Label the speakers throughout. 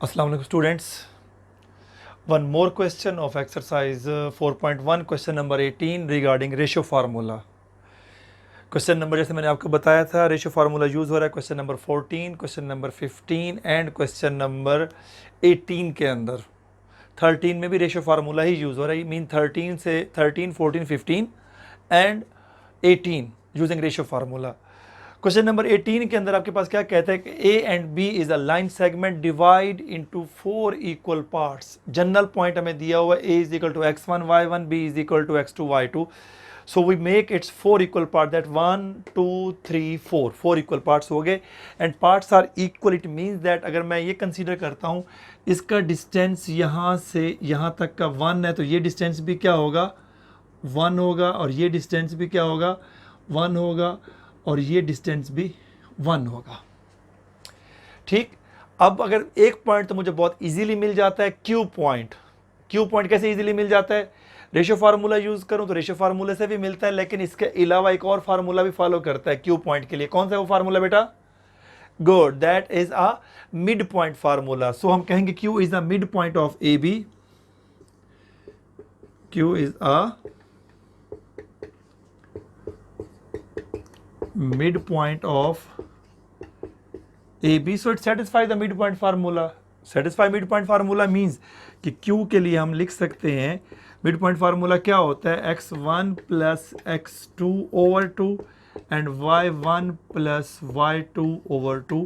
Speaker 1: Assalamu alaikum students. One more question of exercise 4.1 question number 18 regarding ratio formula. Question number जैसे मैंने आपको बताया था रेशियो फार्मूला यूज़ हो रहा है question number 14, question number 15 and question number 18 के अंदर। 13 में भी रेशियो फार्मूला ही यूज़ हो रहा है, मीन 13 से 13, 14, 15 and 18 using ratio formula. Question number 18 के अंदर आपके पास क्या कहता है कि A and B is a line segment divide into 4 equal parts. General point हमें दिया हुआ है A is equal to x1 y1, b is equal to x2 y2। So we make it's 4 equal part, that 1 2 3 4 equal parts हो गए and parts are equal. It means that अगर मैं ये consider करता हूँ इसका डिस्टेंस यहाँ से यहाँ तक का 1 है तो ये डिस्टेंस भी क्या होगा 1 होगा, और ये डिस्टेंस भी क्या होगा 1 होगा, और ये डिस्टेंस भी 1 होगा। ठीक, अब अगर एक पॉइंट तो मुझे बहुत इजीली मिल जाता है, क्यू पॉइंट। क्यू पॉइंट कैसे इजीली मिल जाता है? रेशियो फार्मूला यूज करूं तो रेशियो फार्मूले से भी मिलता है, लेकिन इसके अलावा एक और फार्मूला भी फॉलो करता है क्यू पॉइंट के लिए। कौन सा वो फार्मूला बेटा? Good, that is a midpoint formula. So हम कहेंगे Q is the midpoint of A B. Q is a midpoint of AB, so it satisfies the midpoint formula. Satisfy midpoint formula means कि Q के लिए हम लिख सकते हैं midpoint formula क्या होता है x1 plus x2 over 2 and y1 plus y2 over 2।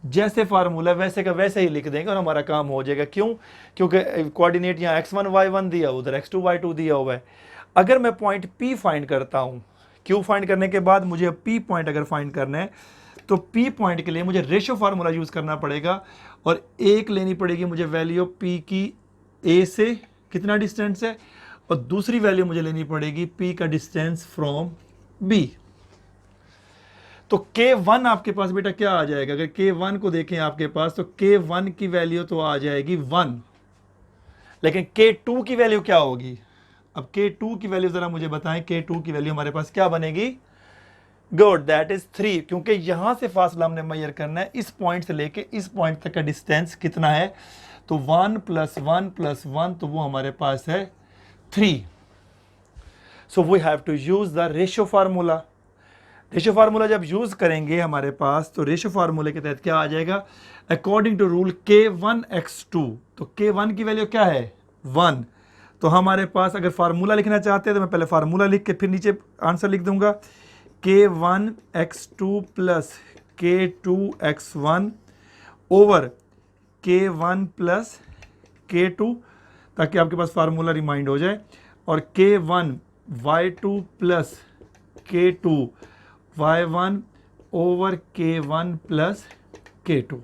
Speaker 1: जैसे फार्मूला वैसे का वैसे ही लिख देंगे और हमारा काम हो जाएगा। क्यों? क्योंकि कोऑर्डिनेट यहाँ x1 y1 दिया, उधर x2 y2 दिया हुआ है। अगर मैं पॉइंट P फाइंड करता हूँ, क्यू फाइंड करने के बाद मुझे पी पॉइंट अगर फाइंड करना है तो पी पॉइंट के लिए मुझे रेशियो फार्मूला यूज करना पड़ेगा और एक लेनी पड़ेगी मुझे वैल्यू पी की ए से कितना डिस्टेंस है, और दूसरी वैल्यू मुझे लेनी पड़ेगी पी का डिस्टेंस फ्रॉम बी। तो K1 आपके पास बेटा क्या आ जाएगा? अगर K1 को देखें आपके पास तो K1 की वैल्यू तो आ जाएगी 1, लेकिन K2 की वैल्यू क्या होगी? अब K2 की वैल्यू जरा मुझे बताएं। K2 की वैल्यू हमारे पास क्या बनेगी? गुड, दैट इज 3, क्योंकि यहां से फासला हमने मेजर करना है, इस पॉइंट से लेके इस पॉइंट तक का डिस्टेंस कितना है, तो 1 प्लस 1 प्लस 1, तो वो हमारे पास है 3। So we have to use the ratio formula. Ratio formula जब यूज करेंगे हमारे पास तो रेशियो फार्मूले के तहत क्या आ जाएगा? अकॉर्डिंग टू रूल K1x2, तो K1 की वैल्यू क्या है 1। तो हमारे पास अगर फार्मूला लिखना चाहते हैं तो मैं पहले फार्मूला लिख के फिर नीचे आंसर लिख दूंगा। K1x2 plus K2x1 over K1 plus K2, ताकि आपके पास फार्मूला रिमाइंड हो जाए, और K1y2 plus K2y1 over K1 plus K2।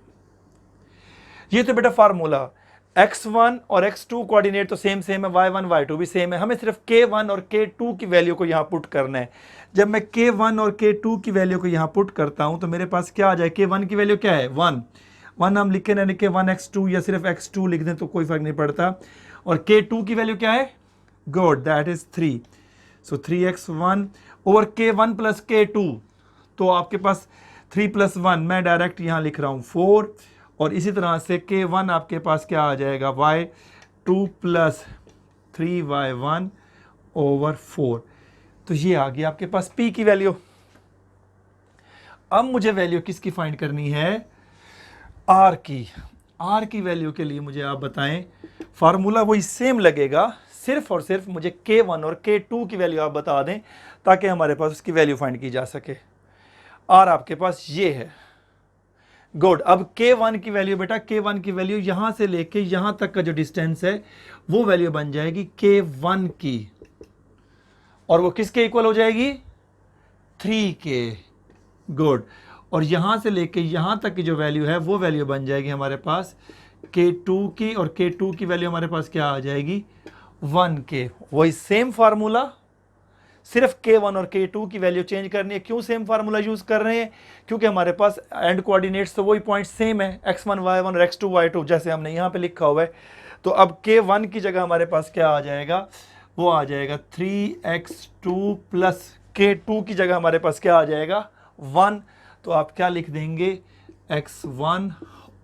Speaker 1: ये तो बेटा फार्मूला। x1 और x2 कोऑर्डिनेट तो सेम है, y1 y2 भी सेम है, हमें सिर्फ K1 और K2 की वैल्यू को यहाँ पुट करना है। जब मैं K1 और K2 की वैल्यू को यहाँ पुट करता हूँ तो मेरे पास क्या आ जाए? K1 की वैल्यू क्या है 1 हम लिखे ना कि 1x2 या सिर्फ x2 लिख दें तो कोई फर्क नहीं पड़ता, और K2 की वैल्यू क्या है? Good, that is 3। So 3x1 over K1 plus K2, तो आपके पास 3 प्लस 1 मैं डायरेक्ट यहाँ लिख रहा हूँ 4, और इसी तरह से K1 आपके पास क्या आ जाएगा y2 प्लस 3y1 ओवर 4। तो ये आ गई आपके पास P की वैल्यू। अब मुझे वैल्यू किसकी फाइंड करनी है? R की। R की वैल्यू के लिए मुझे आप बताएं, फार्मूला वही सेम लगेगा, सिर्फ और सिर्फ मुझे K1 और K2 की वैल्यू आप बता दें ताकि हमारे पास उसकी वैल्यू फाइंड की जा सके। R आपके पास ये है। गुड, अब K1 की वैल्यू बेटा, K1 की वैल्यू यहां से लेके यहां तक का जो डिस्टेंस है वो वैल्यू बन जाएगी K1 की, और वो किसके इक्वल हो जाएगी? 3 के। गुड, और यहां से लेके यहां तक की जो वैल्यू है वो वैल्यू बन जाएगी हमारे पास K2 की, और K2 की वैल्यू हमारे पास क्या आ जाएगी 1 के। वही सेम फार्मूला, सिर्फ K1 और K2 की वैल्यू चेंज करनी है। क्यों सेम फार्मूला यूज कर रहे हैं? क्योंकि हमारे पास एंड कोऑर्डिनेट्स तो वही पॉइंट सेम है, x1 y1 और x2 y2, जैसे हमने यहाँ पे लिखा हुआ है। तो अब K1 की जगह हमारे पास क्या आ जाएगा? वो आ जाएगा 3x2 प्लस K2 की जगह हमारे पास क्या आ जाएगा 1। तो आप क्या लिख देंगे x1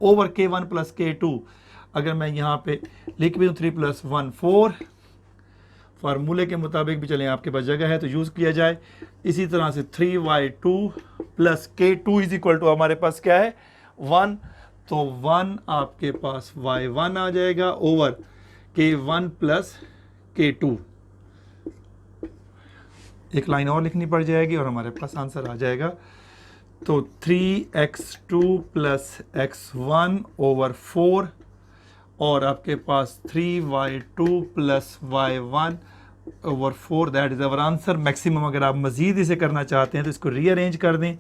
Speaker 1: over K1 plus K2, अगर मैं यहाँ पे लिख भी दूँ 3 + 1 4, फार्मूले के मुताबिक भी चलें, आपके पास जगह है तो यूज़ किया जाए। इसी तरह से 3y2 + k2 is equal to हमारे पास क्या है 1, तो 1 आपके पास y1 आ जाएगा ओवर k1 + k2। एक लाइन और लिखनी पड़ जाएगी और हमारे पास आंसर आ जाएगा। तो 3x2 + x1 ओवर 4 और आपके पास 3y2 + y1 over 4, that is our answer. Maximum अगर आप मज़ीद इसे करना चाहते हैं तो इसको रीअरेंज कर दें।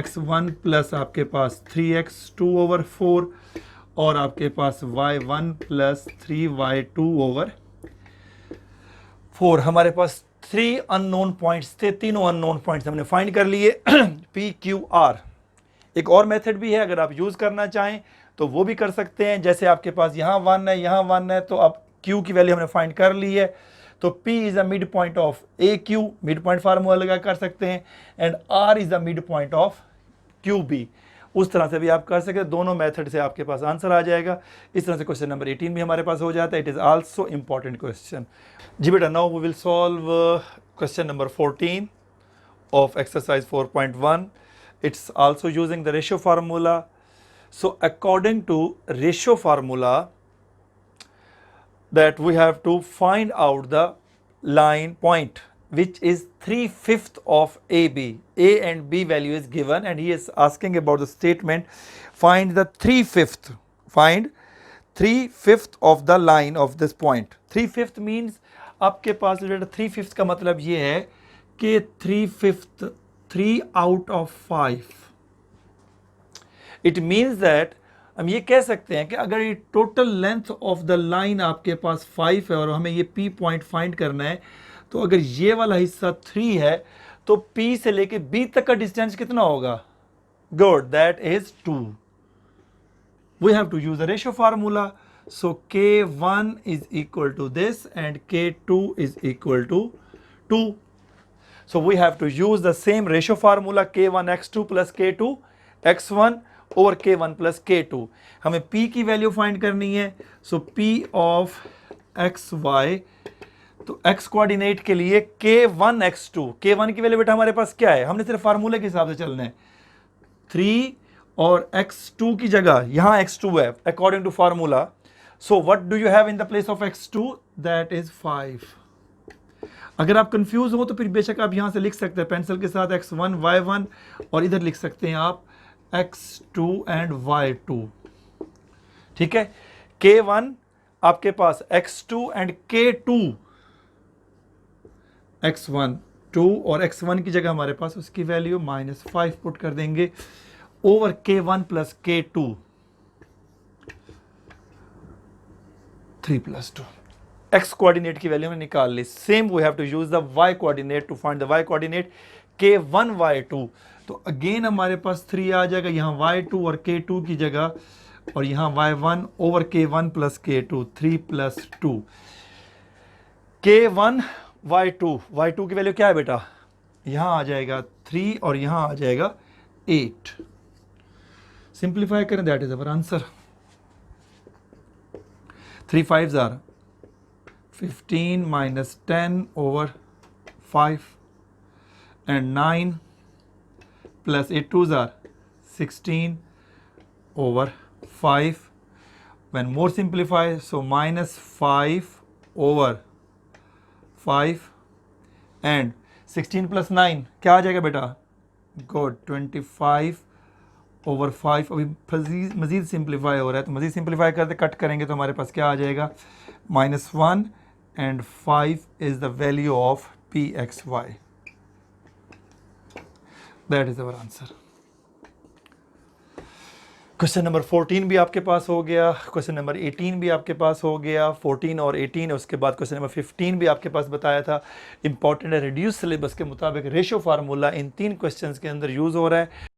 Speaker 1: x1 प्लस आपके पास 3x2 ओवर 4 और आपके पास y1 + 3y2 ओवर 4। हमारे पास 3 अननोन पॉइंट्स थे, तीनों अननोन पॉइंट्स हमने फाइंड कर लिए P Q R। एक और मेथड भी है, अगर आप यूज़ करना चाहें तो वो भी कर सकते हैं। जैसे आपके पास यहाँ 1 है, यहाँ 1 है, तो अब Q की वैल्यू हमने फाइंड कर ली है, तो P is the midpoint of AQ, mid point formula लगा कर सकते हैं, and R is the midpoint of QB। उस तरह से भी आप कर सकते हैं, दोनों मेथड से आपके पास आंसर आ जाएगा। इस तरह से क्वेश्चन नंबर 18 भी हमारे पास हो जाता है। It is also important question. जी बेटा, now we will solve question number 14 of exercise 4.1. It's also using the ratio formula. So according to ratio formula, that we have to find out the line point which is 3/5 of AB. A and B value is given and he is asking about the statement, find the 3/5, find 3/5 of the line of this point. 3/5 means आपके पास 3/5 का मतलब ये है कि 3/5, 3 out of 5. It means that हम ये कह सकते हैं कि अगर ये total length of the line आपके पास 5 है और हमें ये P पॉइंट फाइंड करना है, तो अगर ये वाला हिस्सा 3 है तो P से लेके B तक का डिस्टेंस कितना होगा? Good, that is 2. We have to use the ratio formula. So K1 is equal to this and K2 is equal to 2. So we have to use the same ratio formula K1 x2 plus K2 x1 over K1 plus K2. हमें P की value find करनी है. So P of xy, तो x coordinate के लिए K1 x2, K1 की value बेटा हमारे पास क्या है? हमने सिर्फ फार्मूले के हिसाब से चलना है. 3 और x2 की जगह यहाँ x2 है according to formula. So what do you have in the place of x2? That is 5. अगर आप कंफ्यूज हो तो फिर बेशक आप यहाँ से लिख सकते हैं पेंसिल के साथ x1 y1 और इधर लिख सकते हैं आप x2 एंड y2. ठीक है, K1 आपके पास x2 एंड K2 x1 2 और x1 की जगह हमारे पास उसकी वैल्यू -5 पुट कर देंगे over K1 plus K2 3 + 2. x coordinate की वैल्यू में निकाल ली. Same we have to use the y coordinate to find the y coordinate. K1 y2, तो अगेन हमारे पास 3 आ जाएगा यहाँ y2 और K2 की जगह, और यहाँ y1 over K1 plus K2 3 + 2. K1 y2 की वैल्यू क्या है बेटा? यहाँ आ जाएगा 3 और यहाँ आ जाएगा 8. सिंप्लीफाई करें, that is our answer. 3 5s are 15 minus 10 over 5 and 9 plus 8 2s are 16 over 5. When more simplify, so -5 over 5 and 16 plus 9 क्या आ जाएगा बेटा? Good, 25 over 5. अभी मज़ीद सिंप्लीफाई हो रहा है, तो मज़ीद सिंप्लीफाई करते कट करेंगे तो हमारे पास क्या आ जाएगा? -1 and 5 is the value of Pxy. That is our answer. Question number 14 भी आपके पास हो गया, क्वेश्चन नंबर 18 भी आपके पास हो गया. 14 और 18, उसके बाद क्वेश्चन नंबर 15 भी आपके पास बताया था. इंपॉर्टेंट है, रिड्यूस सिलेबस के मुताबिक रेशियो फार्मूला इन 3 क्वेश्चंस के अंदर यूज़ हो रहा है.